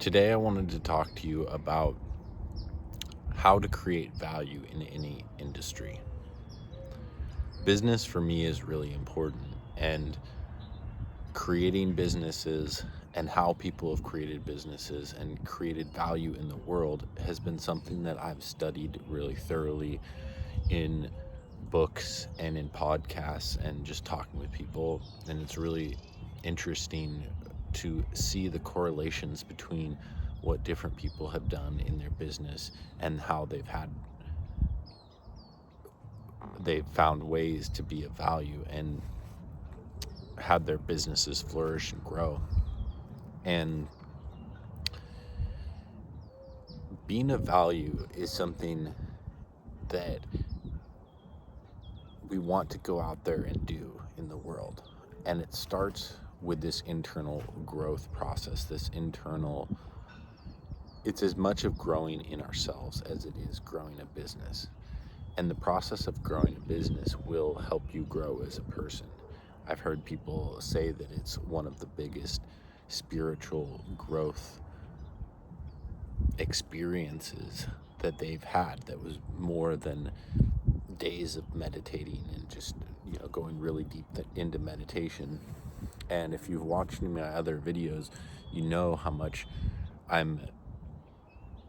Today, I wanted to talk to you about how to create value in any industry. Business for me is really important, and creating businesses and how people have created businesses and created value in the world has been something that I've studied really thoroughly in books and in podcasts and just talking with people. And it's really interesting to see the correlations between what different people have done in their business and how they've found ways to be of value and had their businesses flourish and grow. And being of value is something that we want to go out there and do in the world. And it starts with this internal growth process, it's as much of growing in ourselves as it is growing a business. And the process of growing a business will help you grow as a person. I've heard people say that it's one of the biggest spiritual growth experiences that they've had, that was more than days of meditating and just going really deep into meditation. And if you've watched my other videos, you know how much I'm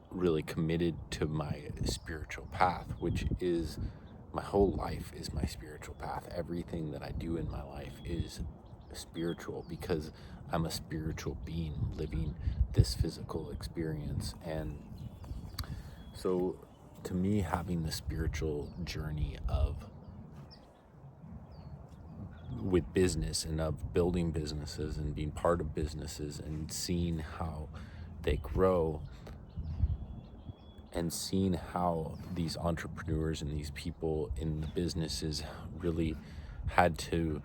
really committed to my spiritual path, which is my whole life is my spiritual path. Everything that I do in my life is spiritual because I'm a spiritual being living this physical experience. And so to me, having the spiritual journey with business and of building businesses and being part of businesses and seeing how they grow and seeing how these entrepreneurs and these people in the businesses really had to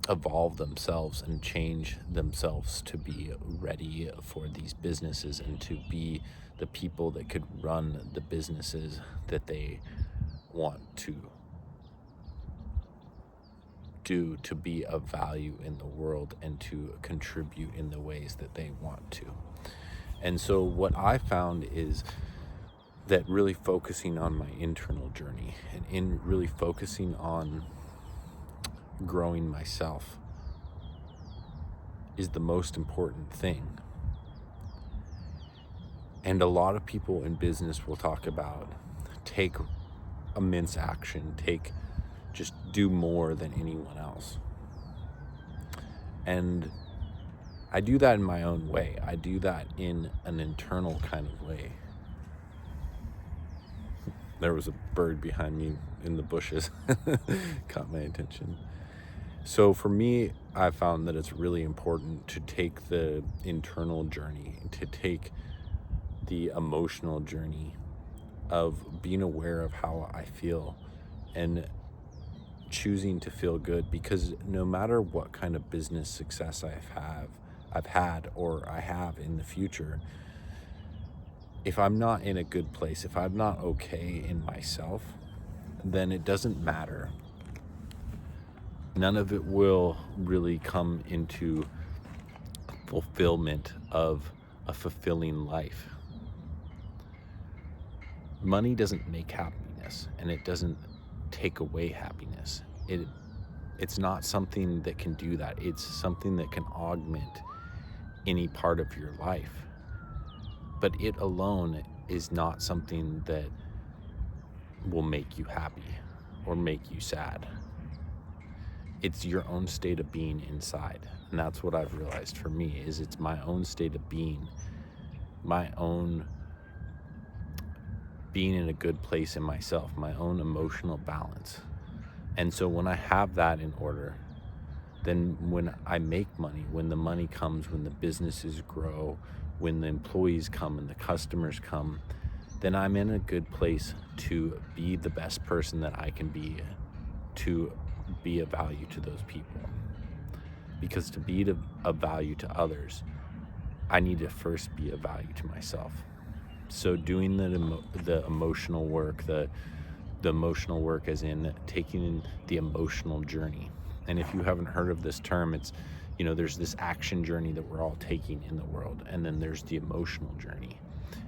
evolve themselves and change themselves to be ready for these businesses and to be the people that could run the businesses that they want to do, to be of value in the world and to contribute in the ways that they want to. And so what I found is that really focusing on my internal journey and in really focusing on growing myself is the most important thing. And a lot of people in business will talk about take immense action, just do more than anyone else. And I do that in my own way. I do that in an internal kind of way. There was a bird behind me in the bushes, caught my attention. So for me, I found that it's really important to take the internal journey, to take the emotional journey of being aware of how I feel and choosing to feel good, because no matter what kind of business success I've had or I have in the future, if I'm not in a good place, if I'm not okay in myself, then it doesn't matter. None of it will really come into fulfillment of a fulfilling life. Money doesn't make happiness, and it doesn't take away happiness. It's not something that can do that. It's something that can augment any part of your life. But it alone is not something that will make you happy or make you sad. It's your own state of being inside. And that's what I've realized for me, is it's my own state of being, my own being in a good place in myself, my own emotional balance. And so when I have that in order, then when I make money, when the money comes, when the businesses grow, when the employees come and the customers come, then I'm in a good place to be the best person that I can be, to be of value to those people. Because to be of value to others, I need to first be of value to myself. So doing the emotional work, the emotional work as in taking the emotional journey. And if you haven't heard of this term, there's this action journey that we're all taking in the world, and then there's the emotional journey.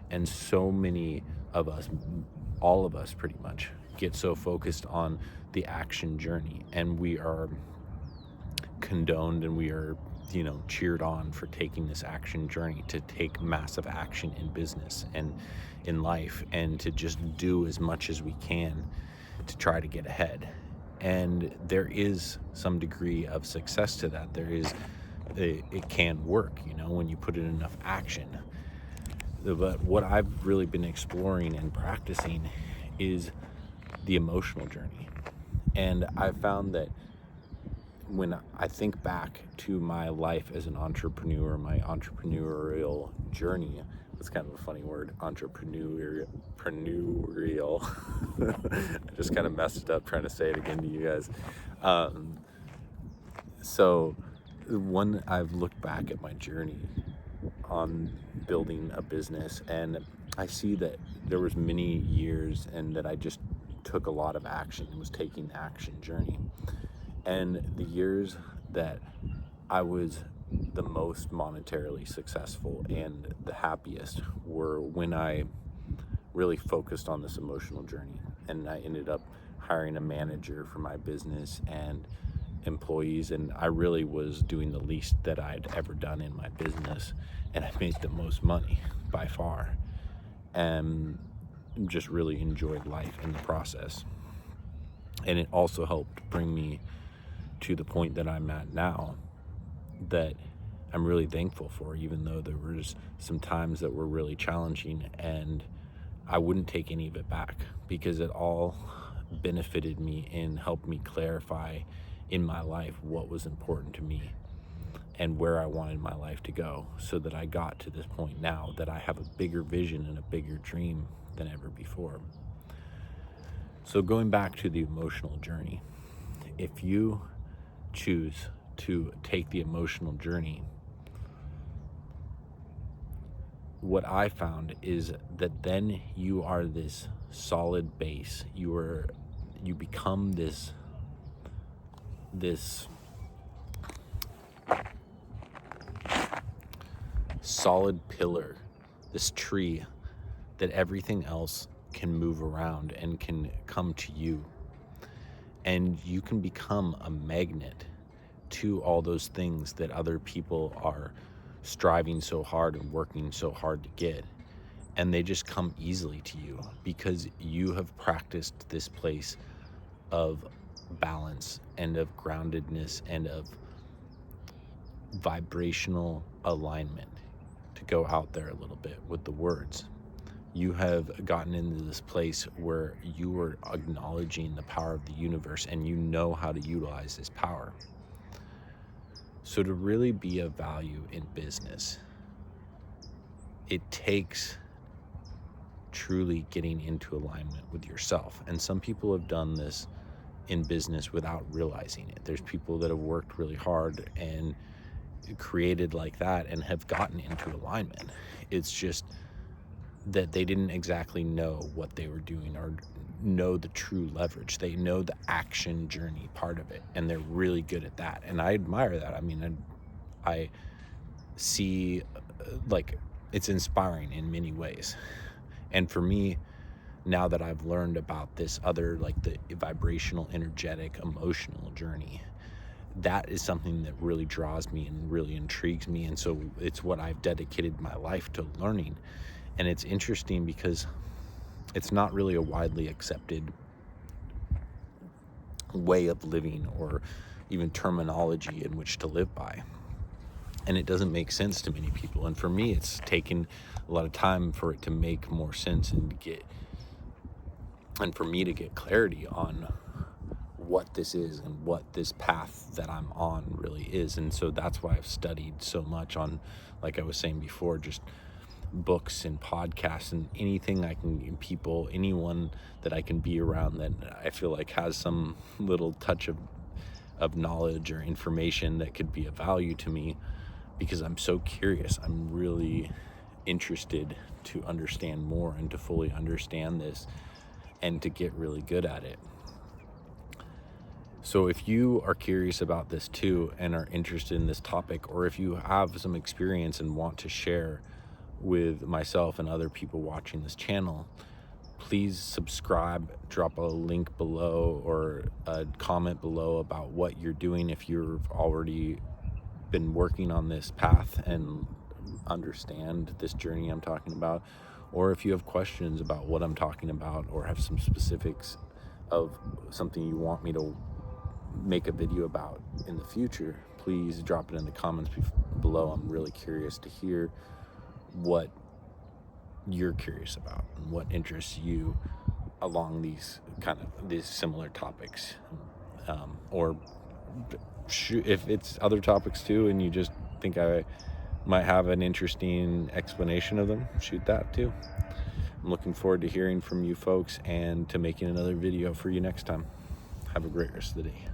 And so many of us, all of us pretty much, get so focused on the action journey, and we are condoned and we are cheered on for taking this action journey, to take massive action in business and in life, and to just do as much as we can to try to get ahead. And there is some degree of success to that. It can work, when you put in enough action. But what I've really been exploring and practicing is the emotional journey. And I've found that when I think back to my life as an entrepreneur, my entrepreneurial journey, that's kind of a funny word, entrepreneurial. I just kind of messed it up trying to say it again to you guys. So when I've looked back at my journey on building a business, and I see that there was many years and that I just took a lot of action and was taking the action journey. And the years that I was the most monetarily successful and the happiest were when I really focused on this emotional journey. And I ended up hiring a manager for my business and employees, and I really was doing the least that I'd ever done in my business, and I made the most money by far, and just really enjoyed life in the process. And it also helped bring me to the point that I'm at now, that I'm really thankful for, even though there was some times that were really challenging, and I wouldn't take any of it back, because it all benefited me and helped me clarify in my life what was important to me and where I wanted my life to go, so that I got to this point now that I have a bigger vision and a bigger dream than ever before. So going back to the emotional journey, if you choose to take the emotional journey, what I found is that then you are this solid base. You become this solid pillar, this tree that everything else can move around and can come to you. And you can become a magnet to all those things that other people are striving so hard and working so hard to get. And they just come easily to you because you have practiced this place of balance and of groundedness and of vibrational alignment, to go out there a little bit with the words. You have gotten into this place where you are acknowledging the power of the universe, and you know how to utilize this power. So to really be of value in business, it takes truly getting into alignment with yourself. And some people have done this in business without realizing it. There's people that have worked really hard and created like that and have gotten into alignment. It's just that they didn't exactly know what they were doing or know the true leverage. They know the action journey part of it, and they're really good at that. And I admire that. I mean, I see like it's inspiring in many ways. And for me, now that I've learned about this other, like the vibrational, energetic, emotional journey, that is something that really draws me and really intrigues me. And so it's what I've dedicated my life to learning. And it's interesting because it's not really a widely accepted way of living or even terminology in which to live by. And it doesn't make sense to many people. And for me, it's taken a lot of time for it to make more sense and for me to get clarity on what this is and what this path that I'm on really is. And so that's why I've studied so much on, like I was saying before, just books and podcasts and anything anyone that I can be around that I feel like has some little touch of knowledge or information that could be of value to me, because I'm so curious. I'm really interested to understand more and to fully understand this and to get really good at it. So if you are curious about this too and are interested in this topic, or if you have some experience and want to share with myself and other people watching this channel, please subscribe, drop a link below or a comment below about what you're doing if you've already been working on this path and understand this journey I'm talking about, or if you have questions about what I'm talking about or have some specifics of something you want me to make a video about in the future, please drop it in the comments below. I'm really curious to hear what you're curious about and what interests you along these similar topics, or if it's other topics too and you just think I might have an interesting explanation of them, shoot that too. I'm looking forward to hearing from you folks and to making another video for you next time. Have a great rest of the day.